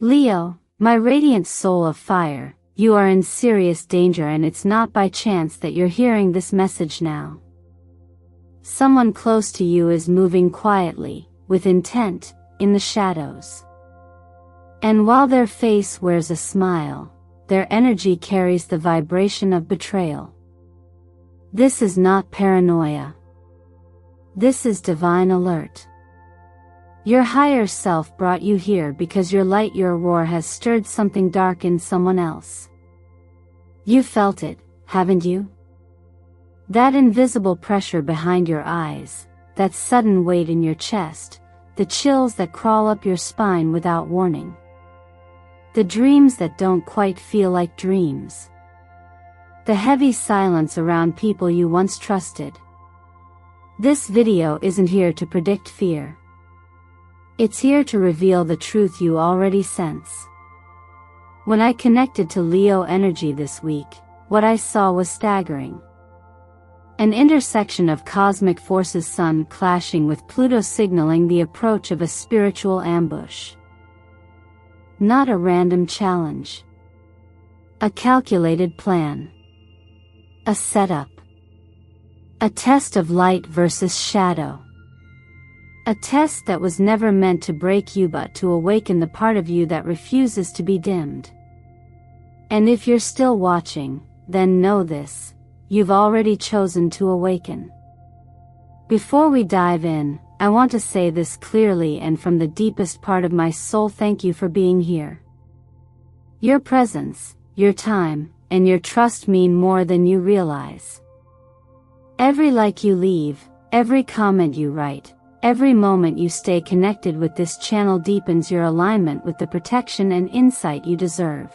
Leo, my radiant soul of fire, you are in serious danger, and it's not by chance that you're hearing this message now. Someone close to you is moving quietly, with intent, in the shadows. And while their face wears a smile, their energy carries the vibration of betrayal. This is not paranoia. This is divine alert. Your higher self brought you here because your light, your roar has stirred something dark in someone else. You felt it, haven't you? That invisible pressure behind your eyes, that sudden weight in your chest, the chills that crawl up your spine without warning. The dreams that don't quite feel like dreams. The heavy silence around people you once trusted. This video isn't here to predict fear. It's here to reveal the truth you already sense. When I connected to Leo energy this week, what I saw was staggering. An intersection of cosmic forces, Sun clashing with Pluto, signaling the approach of a spiritual ambush. Not a random challenge. A calculated plan. A setup. A test of light versus shadow. A test that was never meant to break you but to awaken the part of you that refuses to be dimmed. And if you're still watching, then know this: you've already chosen to awaken. Before we dive in, I want to say this clearly and from the deepest part of my soul: thank you for being here. Your presence, your time, and your trust mean more than you realize. Every like you leave, every comment you write, every moment you stay connected with this channel deepens your alignment with the protection and insight you deserve.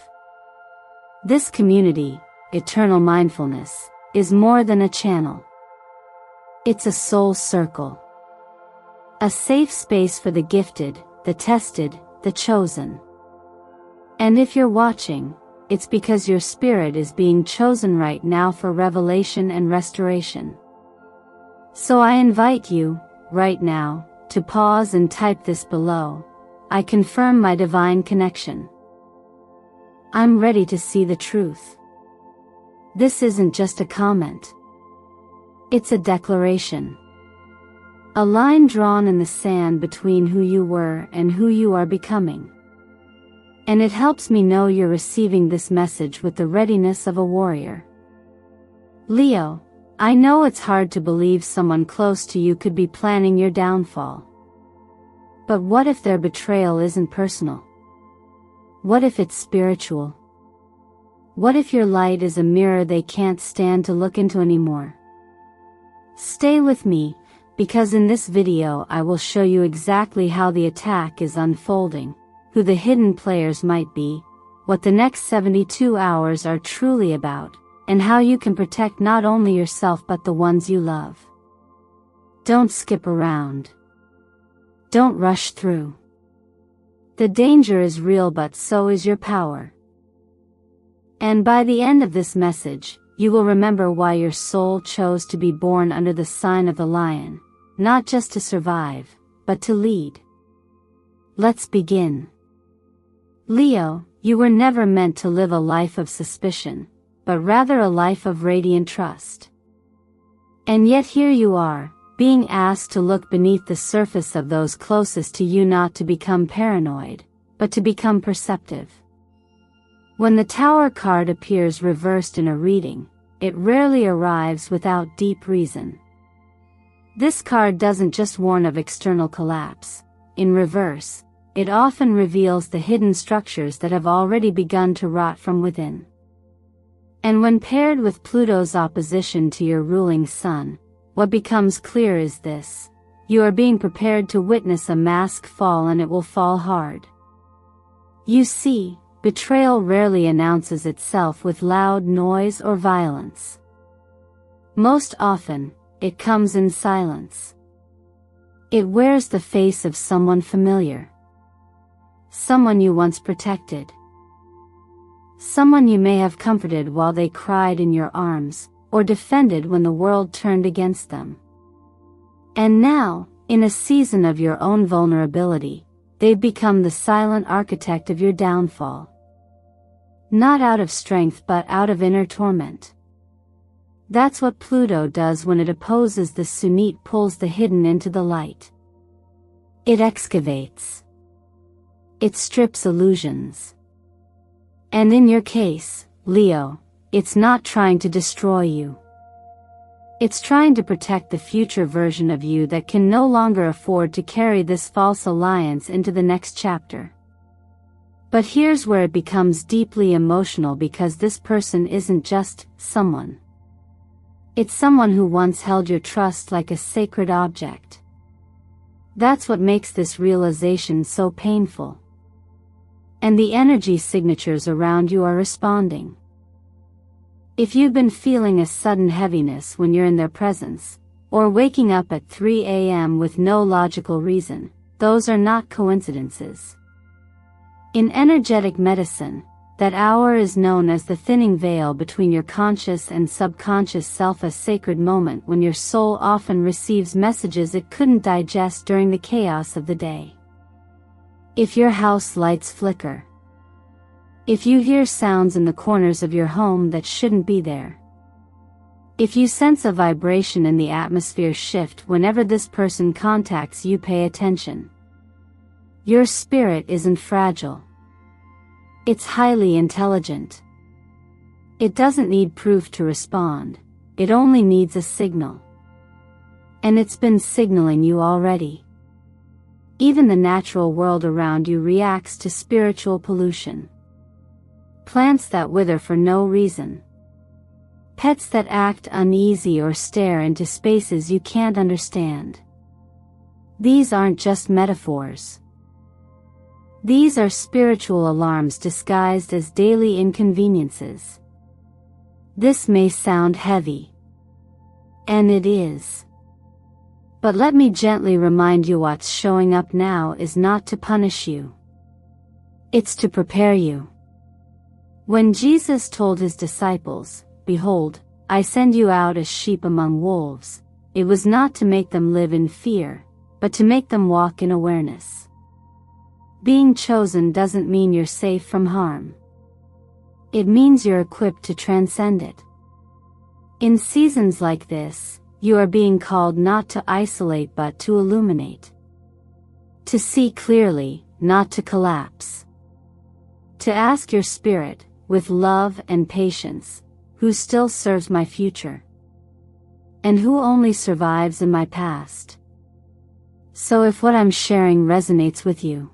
This community, Eternal Mindfulness, is more than a channel. It's a soul circle. A safe space for the gifted, the tested, the chosen. And if you're watching, it's because your spirit is being chosen right now for revelation and restoration. So I invite you, right now, to pause and type this below: I confirm my divine connection. I'm ready to see the truth. This isn't just a comment. It's a declaration. A line drawn in the sand between who you were and who you are becoming. And it helps me know you're receiving this message with the readiness of a warrior. Leo, I know it's hard to believe someone close to you could be planning your downfall. But what if their betrayal isn't personal? What if it's spiritual? What if your light is a mirror they can't stand to look into anymore? Stay with me, because in this video I will show you exactly how the attack is unfolding, who the hidden players might be, what the next 72 hours are truly about, and how you can protect not only yourself but the ones you love. Don't skip around. Don't rush through. The danger is real, but so is your power. And by the end of this message, you will remember why your soul chose to be born under the sign of the lion, not just to survive, but to lead. Let's begin. Leo, you were never meant to live a life of suspicion, but rather a life of radiant trust. And yet here you are, being asked to look beneath the surface of those closest to you, not to become paranoid, but to become perceptive. When the Tower card appears reversed in a reading, it rarely arrives without deep reason. This card doesn't just warn of external collapse. In reverse, it often reveals the hidden structures that have already begun to rot from within. And when paired with Pluto's opposition to your ruling sun, what becomes clear is this: you are being prepared to witness a mask fall, and it will fall hard. You see, betrayal rarely announces itself with loud noise or violence. Most often, it comes in silence. It wears the face of someone familiar. Someone you once protected. Someone you may have comforted while they cried in your arms, or defended when the world turned against them. And now, in a season of your own vulnerability, they've become the silent architect of your downfall. Not out of strength but out of inner torment. That's what Pluto does when it opposes the sunite, pulls the hidden into the light. It excavates. It strips illusions. And in your case, Leo, it's not trying to destroy you. It's trying to protect the future version of you that can no longer afford to carry this false alliance into the next chapter. But here's where it becomes deeply emotional, because this person isn't just someone. It's someone who once held your trust like a sacred object. That's what makes this realization so painful. And the energy signatures around you are responding. If you've been feeling a sudden heaviness when you're in their presence, or waking up at 3 a.m. with no logical reason, those are not coincidences. In energetic medicine, that hour is known as the thinning veil between your conscious and subconscious self, a sacred moment when your soul often receives messages it couldn't digest during the chaos of the day. If your house lights flicker, if you hear sounds in the corners of your home that shouldn't be there, if you sense a vibration in the atmosphere shift whenever this person contacts you, pay attention. Your spirit isn't fragile. It's highly intelligent. It doesn't need proof to respond, it only needs a signal. And it's been signaling you already. Even the natural world around you reacts to spiritual pollution. Plants that wither for no reason. Pets that act uneasy or stare into spaces you can't understand. These aren't just metaphors. These are spiritual alarms disguised as daily inconveniences. This may sound heavy. And it is. But let me gently remind you, what's showing up now is not to punish you. It's to prepare you. When Jesus told his disciples, "Behold, I send you out as sheep among wolves," it was not to make them live in fear, but to make them walk in awareness. Being chosen doesn't mean you're safe from harm. It means you're equipped to transcend it. In seasons like this, you are being called not to isolate but to illuminate. To see clearly, not to collapse. To ask your spirit, with love and patience, who still serves my future? And who only survives in my past? So if what I'm sharing resonates with you,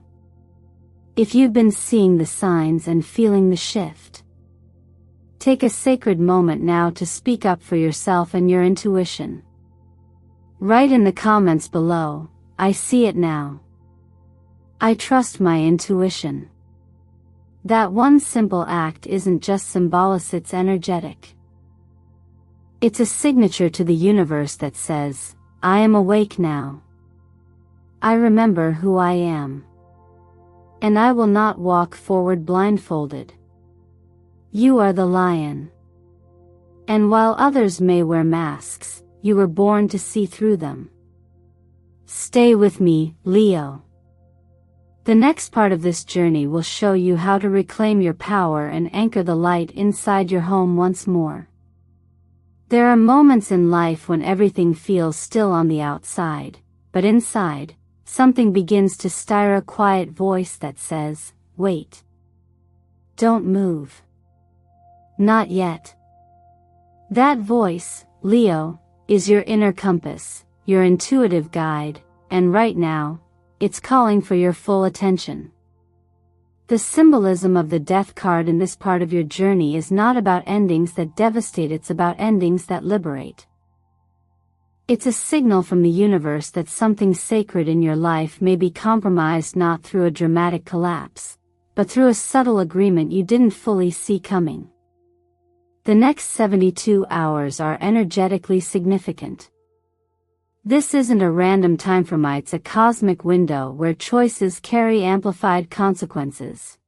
if you've been seeing the signs and feeling the shift, take a sacred moment now to speak up for yourself and your intuition. Write in the comments below, "I see it now. I trust my intuition." That one simple act isn't just symbolic, it's energetic. It's a signature to the universe that says, "I am awake now. I remember who I am. And I will not walk forward blindfolded." You are the lion. And while others may wear masks, you were born to see through them. Stay with me, Leo. The next part of this journey will show you how to reclaim your power and anchor the light inside your home once more. There are moments in life when everything feels still on the outside, but inside, something begins to stir, a quiet voice that says, "Wait. Don't move. Not yet." That voice, Leo, is your inner compass, your intuitive guide, and right now, it's calling for your full attention. The symbolism of the Death card in this part of your journey is not about endings that devastate, it's about endings that liberate. It's a signal from the universe that something sacred in your life may be compromised, not through a dramatic collapse, but through a subtle agreement you didn't fully see coming. The next 72 hours are energetically significant. This isn't a random timeframe, it's a cosmic window where choices carry amplified consequences.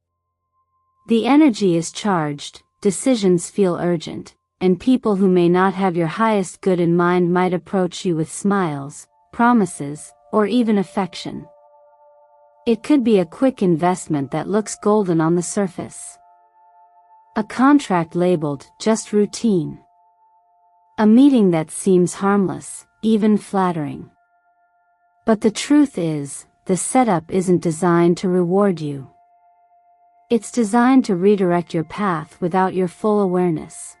The energy is charged, decisions feel urgent, and people who may not have your highest good in mind might approach you with smiles, promises, or even affection. It could be a quick investment that looks golden on the surface. A contract labeled just routine. A meeting that seems harmless, even flattering. But the truth is, the setup isn't designed to reward you. It's designed to redirect your path without your full awareness.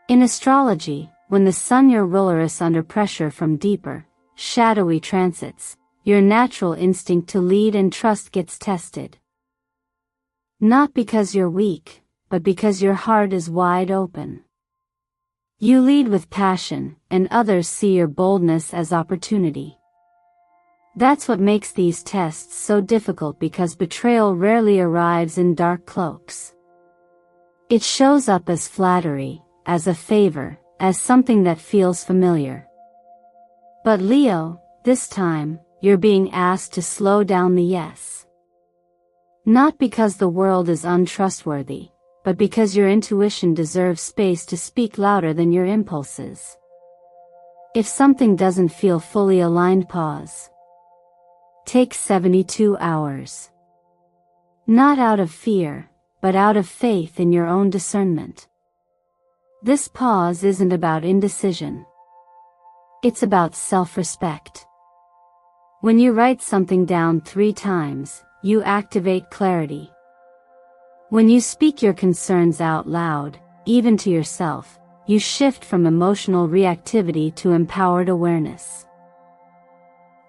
In astrology, when the sun your ruler is under pressure from deeper, shadowy transits, your natural instinct to lead and trust gets tested. Not because you're weak, but because your heart is wide open. You lead with passion, and others see your boldness as opportunity. That's what makes these tests so difficult, because betrayal rarely arrives in dark cloaks. It shows up as flattery, as a favor, as something that feels familiar. But Leo, this time, you're being asked to slow down the yes. Not because the world is untrustworthy, but because your intuition deserves space to speak louder than your impulses. If something doesn't feel fully aligned, pause. Take 72 hours. Not out of fear, but out of faith in your own discernment. This pause isn't about indecision. It's about self-respect. When you write something down 3 times, you activate clarity. When you speak your concerns out loud, even to yourself, you shift from emotional reactivity to empowered awareness.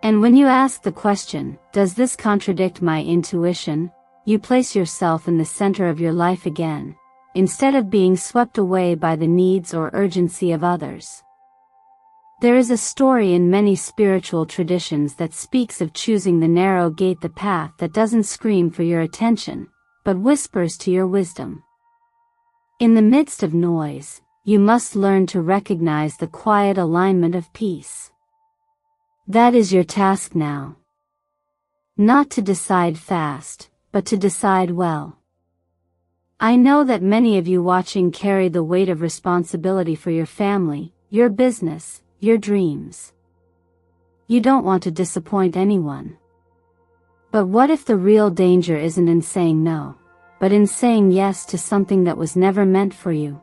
And when you ask the question, does this contradict my intuition? You place yourself in the center of your life again, instead of being swept away by the needs or urgency of others. There is a story in many spiritual traditions that speaks of choosing the narrow gate, the path that doesn't scream for your attention, but whispers to your wisdom. In the midst of noise, you must learn to recognize the quiet alignment of peace. That is your task now. Not to decide fast, but to decide well. I know that many of you watching carry the weight of responsibility for your family, your business, your dreams. You don't want to disappoint anyone. But what if the real danger isn't in saying no, but in saying yes to something that was never meant for you?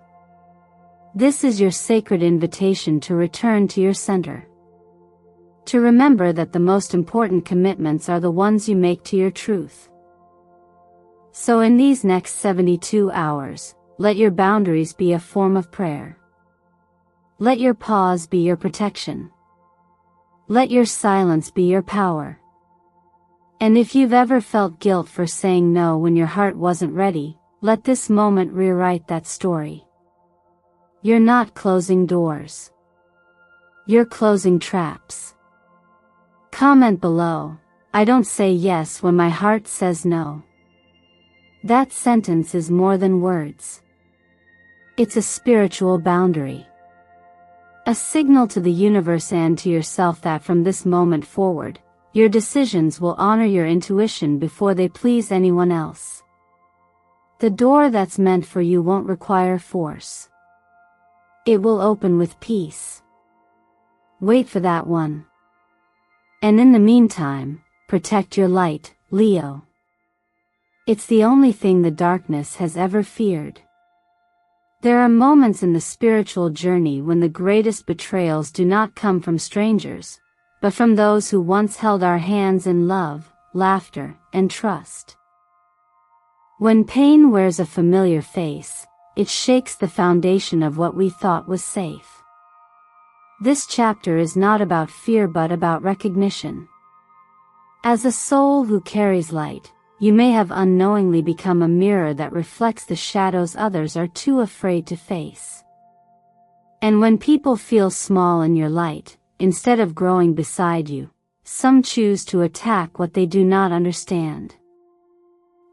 This is your sacred invitation to return to your center. To remember that the most important commitments are the ones you make to your truth. So in these next 72 hours, let your boundaries be a form of prayer. Let your pause be your protection. Let your silence be your power. And if you've ever felt guilt for saying no when your heart wasn't ready, let this moment rewrite that story. You're not closing doors. You're closing traps. Comment below, I don't say yes when my heart says no. That sentence is more than words. It's a spiritual boundary. A signal to the universe and to yourself that from this moment forward, your decisions will honor your intuition before they please anyone else. The door that's meant for you won't require force. It will open with peace. Wait for that one. And in the meantime, protect your light, Leo. It's the only thing the darkness has ever feared. There are moments in the spiritual journey when the greatest betrayals do not come from strangers, but from those who once held our hands in love, laughter, and trust. When pain wears a familiar face, it shakes the foundation of what we thought was safe. This chapter is not about fear but about recognition. As a soul who carries light, you may have unknowingly become a mirror that reflects the shadows others are too afraid to face. And when people feel small in your light, instead of growing beside you, some choose to attack what they do not understand.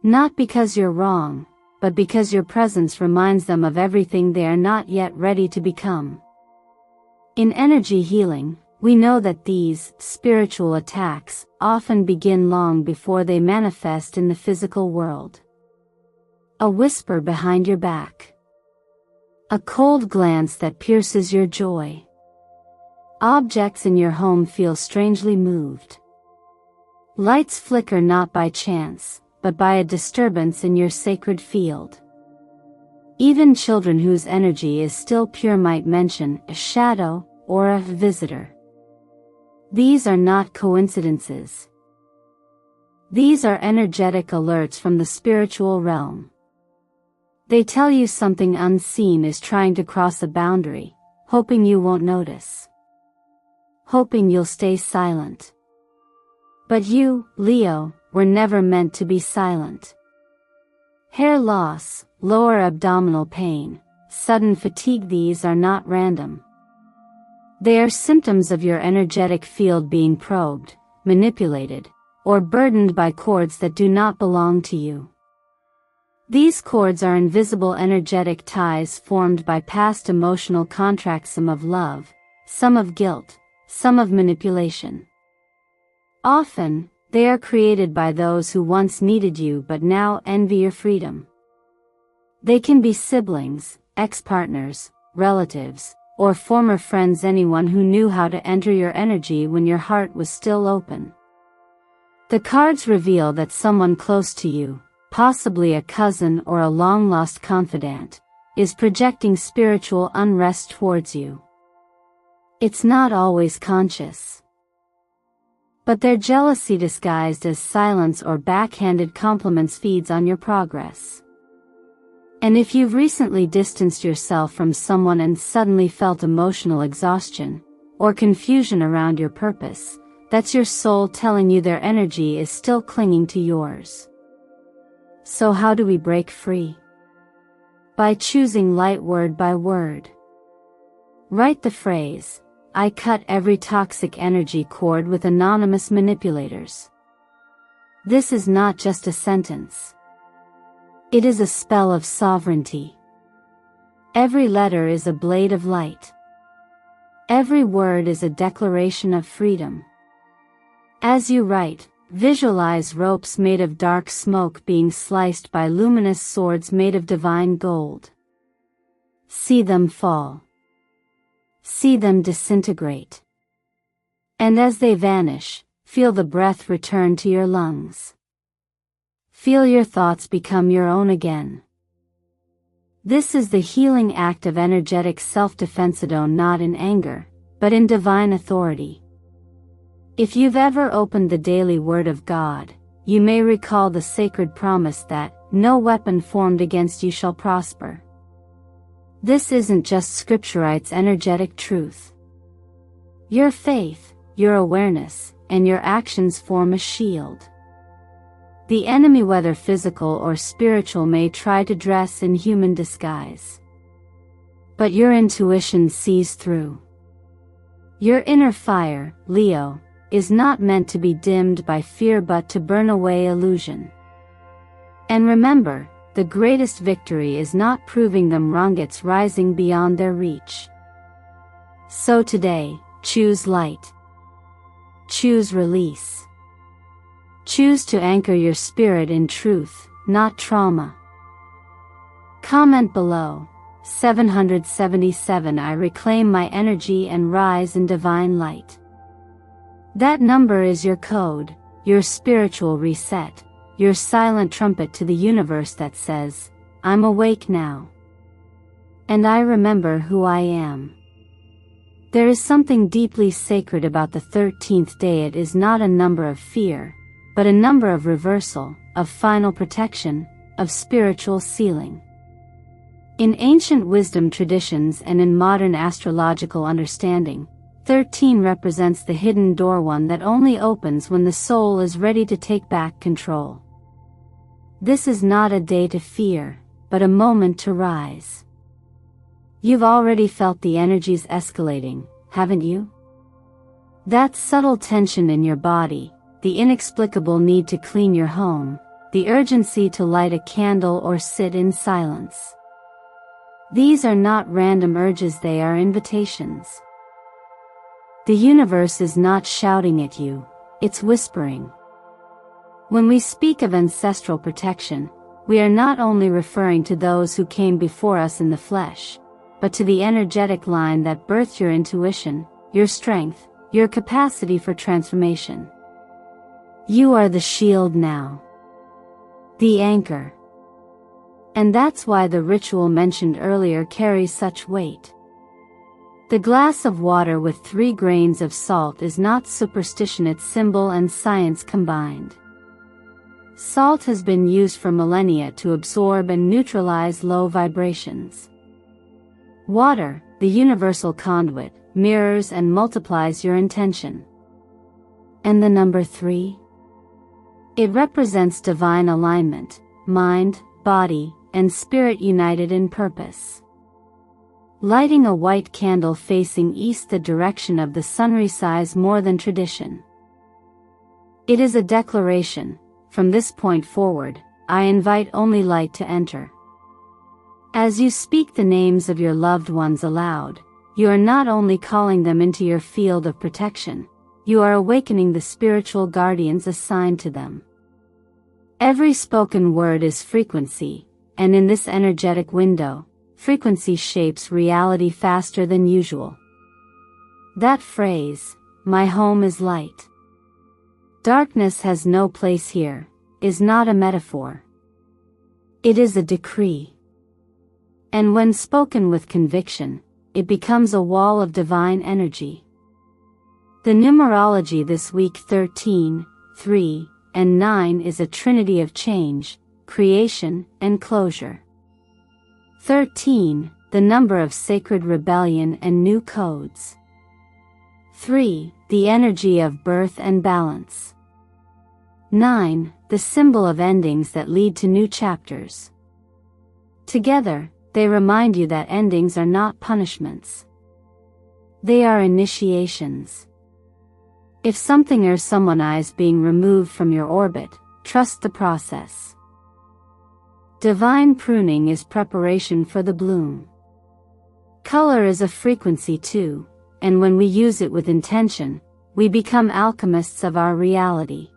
Not because you're wrong, but because your presence reminds them of everything they are not yet ready to become. In energy healing, we know that these spiritual attacks often begin long before they manifest in the physical world. A whisper behind your back. A cold glance that pierces your joy. Objects in your home feel strangely moved. Lights flicker not by chance, but by a disturbance in your sacred field. Even children whose energy is still pure might mention a shadow or a visitor. These are not coincidences. These are energetic alerts from the spiritual realm. They tell you something unseen is trying to cross a boundary, hoping you won't notice. Hoping you'll stay silent. But you, Leo, were never meant to be silent. Hair loss, lower abdominal pain, sudden fatigue, these are not random. They are symptoms of your energetic field being probed, manipulated, or burdened by cords that do not belong to you. These cords are invisible energetic ties formed by past emotional contracts, some of love, some of guilt, some of manipulation. Often, they are created by those who once needed you but now envy your freedom. They can be siblings, ex-partners, relatives, or former friends, anyone who knew how to enter your energy when your heart was still open. The cards reveal that someone close to you, possibly a cousin or a long-lost confidant, is projecting spiritual unrest towards you. It's not always conscious. But their jealousy disguised as silence or backhanded compliments feeds on your progress. And if you've recently distanced yourself from someone and suddenly felt emotional exhaustion, or confusion around your purpose, that's your soul telling you their energy is still clinging to yours. So how do we break free? By choosing light word by word. Write the phrase, "I cut every toxic energy cord with anonymous manipulators." This is not just a sentence. It is a spell of sovereignty. Every letter is a blade of light. Every word is a declaration of freedom. As you write, visualize ropes made of dark smoke being sliced by luminous swords made of divine gold. See them fall. See them disintegrate. And as they vanish, feel the breath return to your lungs. Feel your thoughts become your own again. This is the healing act of energetic self-defense, not in anger, but in divine authority. If you've ever opened the daily Word of God, you may recall the sacred promise that, "No weapon formed against you shall prosper." This isn't just scripture, it's energetic truth. Your faith, your awareness, and your actions form a shield. The enemy, whether physical or spiritual, may try to dress in human disguise. But your intuition sees through. Your inner fire, Leo, is not meant to be dimmed by fear but to burn away illusion. And remember, the greatest victory is not proving them wrong, it's rising beyond their reach. So today, choose light. Choose release. Choose to anchor your spirit in truth, not trauma. Comment below. 777 I reclaim my energy and rise in divine light. That number is your code, your spiritual reset, your silent trumpet to the universe that says, "I'm awake now. And I remember who I am." There is something deeply sacred about the 13th day. It is not a number of fear, but a number of reversal, of final protection, of spiritual sealing. In ancient wisdom traditions and in modern astrological understanding, 13 represents the hidden door, one that only opens when the soul is ready to take back control. This is not a day to fear, but a moment to rise. You've already felt the energies escalating, haven't you? That subtle tension in your body, the inexplicable need to clean your home, the urgency to light a candle or sit in silence. These are not random urges, they are invitations. The universe is not shouting at you, it's whispering. When we speak of ancestral protection, we are not only referring to those who came before us in the flesh, but to the energetic line that birthed your intuition, your strength, your capacity for transformation. You are the shield now. The anchor. And that's why the ritual mentioned earlier carries such weight. The glass of water with 3 grains of salt is not superstition, it's symbol and science combined. Salt has been used for millennia to absorb and neutralize low vibrations. Water, the universal conduit, mirrors and multiplies your intention. And the number 3? It represents divine alignment, mind, body, and spirit united in purpose. Lighting a white candle facing east, the direction of the sun, sighs more than tradition. It is a declaration: from this point forward, I invite only light to enter. As you speak the names of your loved ones aloud, you are not only calling them into your field of protection, you are awakening the spiritual guardians assigned to them. Every spoken word is frequency, and in this energetic window, frequency shapes reality faster than usual. That phrase, "My home is light. Darkness has no place here," is not a metaphor. It is a decree. And when spoken with conviction, it becomes a wall of divine energy. The numerology this week 13, 3, and 9 is a trinity of change, creation, and closure. 13, the number of sacred rebellion and new codes. 3, the energy of birth and balance. 9, the symbol of endings that lead to new chapters. Together, they remind you that endings are not punishments. They are initiations. If something or someone is being removed from your orbit, trust the process. Divine pruning is preparation for the bloom. Color is a frequency too, and when we use it with intention, we become alchemists of our reality.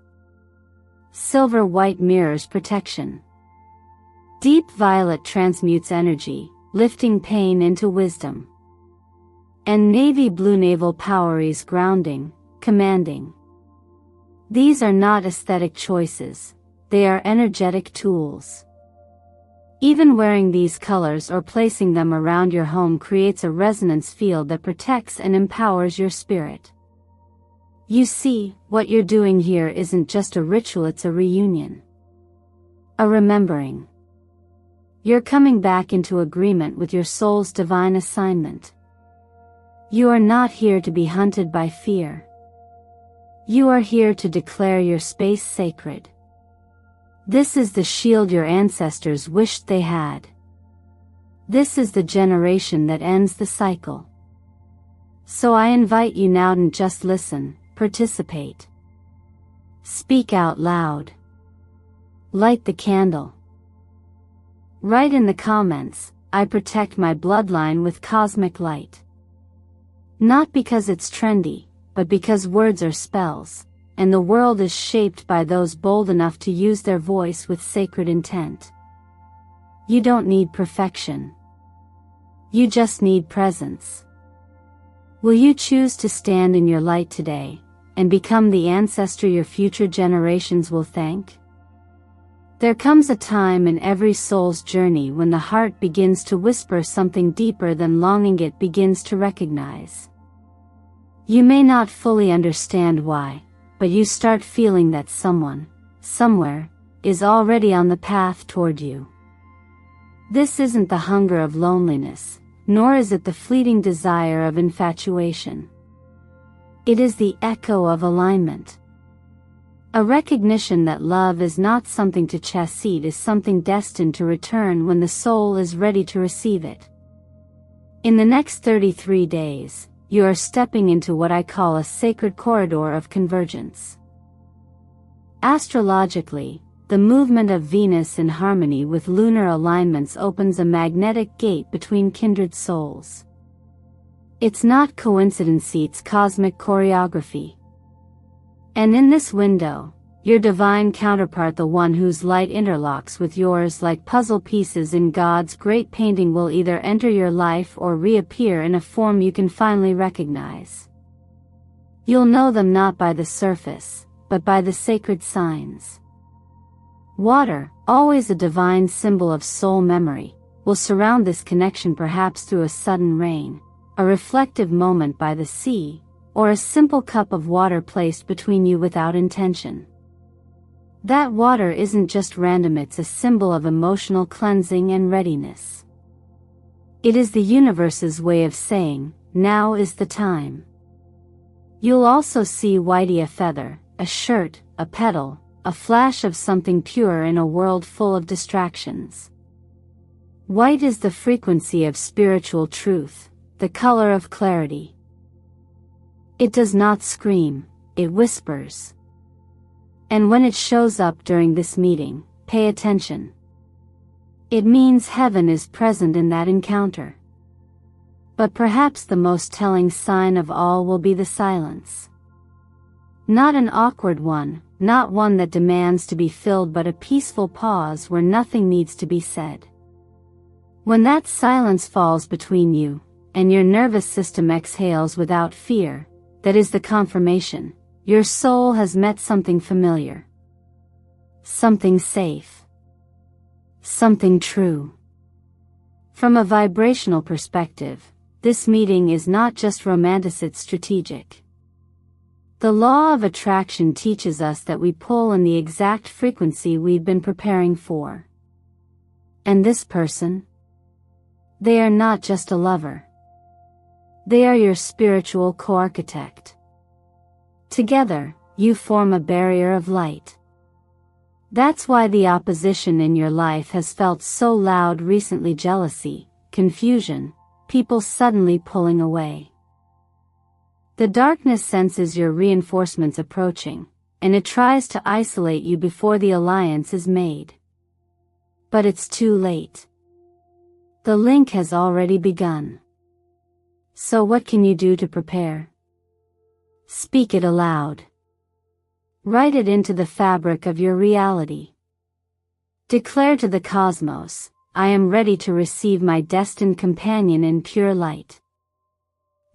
Silver white mirrors protection. Deep violet transmutes energy, lifting pain into wisdom. And navy blue naval power is grounding, commanding. These are not aesthetic choices, they are energetic tools. Even wearing these colors or placing them around your home creates a resonance field that protects and empowers your spirit. You see, what you're doing here isn't just a ritual, it's a reunion. A remembering. You're coming back into agreement with your soul's divine assignment. You are not here to be hunted by fear. You are here to declare your space sacred. This is the shield your ancestors wished they had. This is the generation that ends the cycle. So I invite you now to just listen, participate. Speak out loud. Light the candle. Write in the comments, "I protect my bloodline with cosmic light." Not because it's trendy, but because words are spells, and the world is shaped by those bold enough to use their voice with sacred intent. You don't need perfection. You just need presence. Will you choose to stand in your light today, and become the ancestor your future generations will thank? There comes a time in every soul's journey when the heart begins to whisper something deeper than longing it begins to recognize. You may not fully understand why, but you start feeling that someone, somewhere, is already on the path toward you. This isn't the hunger of loneliness, nor is it the fleeting desire of infatuation. It is the echo of alignment. A recognition that love is not something to chase, it is something destined to return when the soul is ready to receive it. In the next 33 days, you are stepping into what I call a sacred corridor of convergence. Astrologically, the movement of Venus in harmony with lunar alignments opens a magnetic gate between kindred souls. It's not coincidence, it's cosmic choreography. And in this window, your divine counterpart, the one whose light interlocks with yours like puzzle pieces in God's great painting, will either enter your life or reappear in a form you can finally recognize. You'll know them not by the surface, but by the sacred signs. Water, always a divine symbol of soul memory, will surround this connection, perhaps through a sudden rain, a reflective moment by the sea, or a simple cup of water placed between you without intention. That water isn't just random, it's a symbol of emotional cleansing and readiness. It is the universe's way of saying, now is the time. You'll also see whitey, a feather, a shirt, a petal, a flash of something pure in a world full of distractions. White is the frequency of spiritual truth, the color of clarity. It does not scream, it whispers. And when it shows up during this meeting, pay attention. It means heaven is present in that encounter. But perhaps the most telling sign of all will be the silence. Not an awkward one, not one that demands to be filled, but a peaceful pause where nothing needs to be said. When that silence falls between you, and your nervous system exhales without fear, that is the confirmation. Your soul has met something familiar. Something safe. Something true. From a vibrational perspective, this meeting is not just romantic, it's strategic. The law of attraction teaches us that we pull in the exact frequency we've been preparing for. And this person? They are not just a lover. They are your spiritual co-architect. Together, you form a barrier of light. That's why the opposition in your life has felt so loud recently: jealousy, confusion, people suddenly pulling away. The darkness senses your reinforcements approaching, and it tries to isolate you before the alliance is made. But it's too late. The link has already begun. So what can you do to prepare? Speak it aloud. Write it into the fabric of your reality. Declare to the cosmos, I am ready to receive my destined companion in pure light.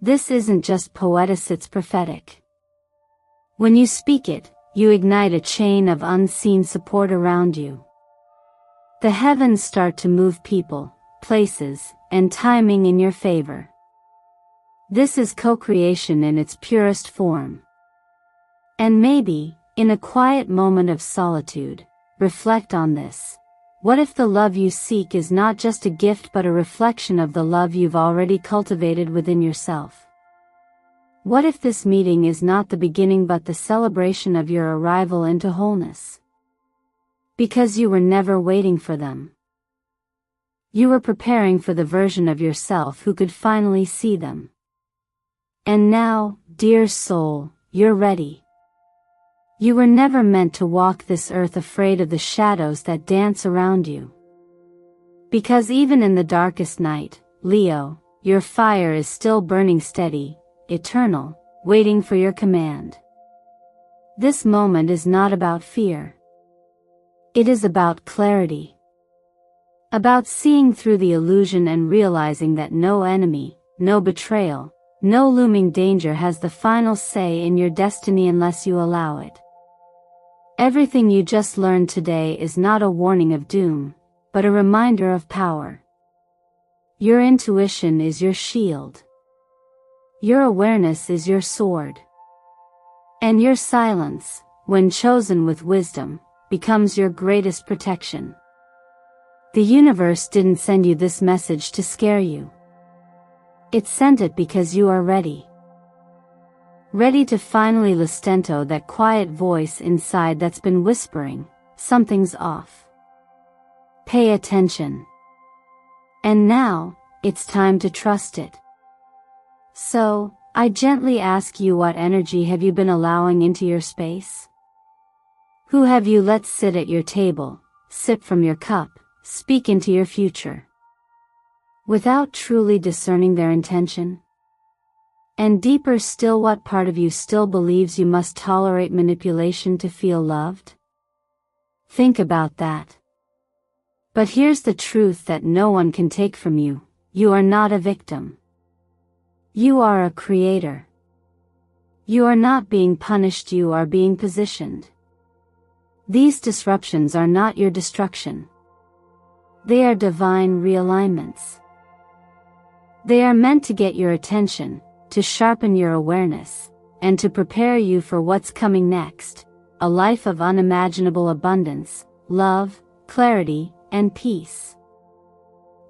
This isn't just poetic, it's prophetic. When you speak it, you ignite a chain of unseen support around you. The heavens start to move people, places, and timing in your favor. This is co-creation in its purest form. And maybe, in a quiet moment of solitude, reflect on this. What if the love you seek is not just a gift but a reflection of the love you've already cultivated within yourself? What if this meeting is not the beginning but the celebration of your arrival into wholeness? Because you were never waiting for them. You were preparing for the version of yourself who could finally see them. And now, dear soul, you're ready. You were never meant to walk this earth afraid of the shadows that dance around you. Because even in the darkest night, Leo, your fire is still burning steady, eternal, waiting for your command. This moment is not about fear. It is about clarity. About seeing through the illusion and realizing that no enemy, no betrayal, no looming danger has the final say in your destiny unless you allow it. Everything you just learned today is not a warning of doom, but a reminder of power. Your intuition is your shield. Your awareness is your sword. And your silence, when chosen with wisdom, becomes your greatest protection. The universe didn't send you this message to scare you. It sent it because you are ready. Ready to finally listen to that quiet voice inside that's been whispering, something's off. Pay attention. And now, it's time to trust it. So, I gently ask you, what energy have you been allowing into your space? Who have you let sit at your table, sip from your cup, speak into your future? Without truly discerning their intention? And deeper still, what part of you still believes you must tolerate manipulation to feel loved? Think about that. But here's the truth that no one can take from you: you are not a victim. You are a creator. You are not being punished, you are being positioned. These disruptions are not your destruction. They are divine realignments. They are meant to get your attention, to sharpen your awareness, and to prepare you for what's coming next, a life of unimaginable abundance, love, clarity, and peace.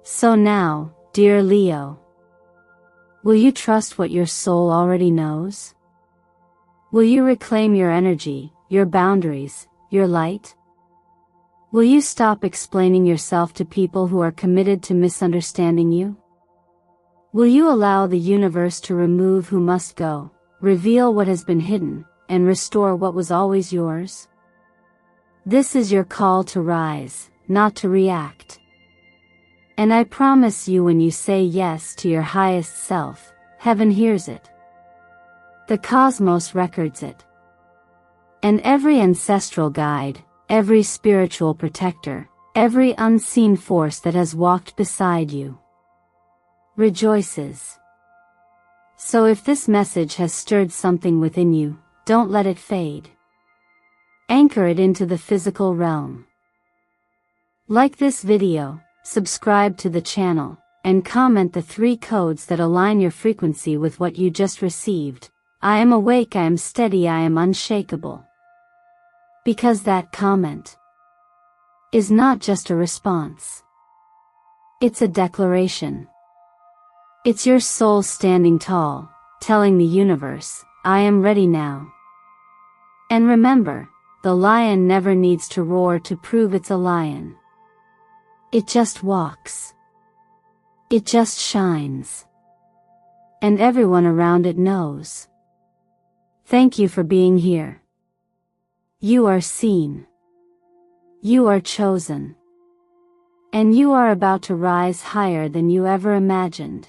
So now, dear Leo, will you trust what your soul already knows? Will you reclaim your energy, your boundaries, your light? Will you stop explaining yourself to people who are committed to misunderstanding you? Will you allow the universe to remove who must go, reveal what has been hidden, and restore what was always yours? This is your call to rise, not to react. And I promise you, when you say yes to your highest self, heaven hears it. The cosmos records it. And every ancestral guide, every spiritual protector, every unseen force that has walked beside you, rejoices. So if this message has stirred something within you, don't let it fade. Anchor it into the physical realm. Like this video, subscribe to the channel, and comment the 3 codes that align your frequency with what you just received. I am awake, I am steady, I am unshakable. Because that comment is not just a response. It's a declaration. It's your soul standing tall, telling the universe, I am ready now. And remember, the lion never needs to roar to prove it's a lion. It just walks. It just shines. And everyone around it knows. Thank you for being here. You are seen. You are chosen. And you are about to rise higher than you ever imagined.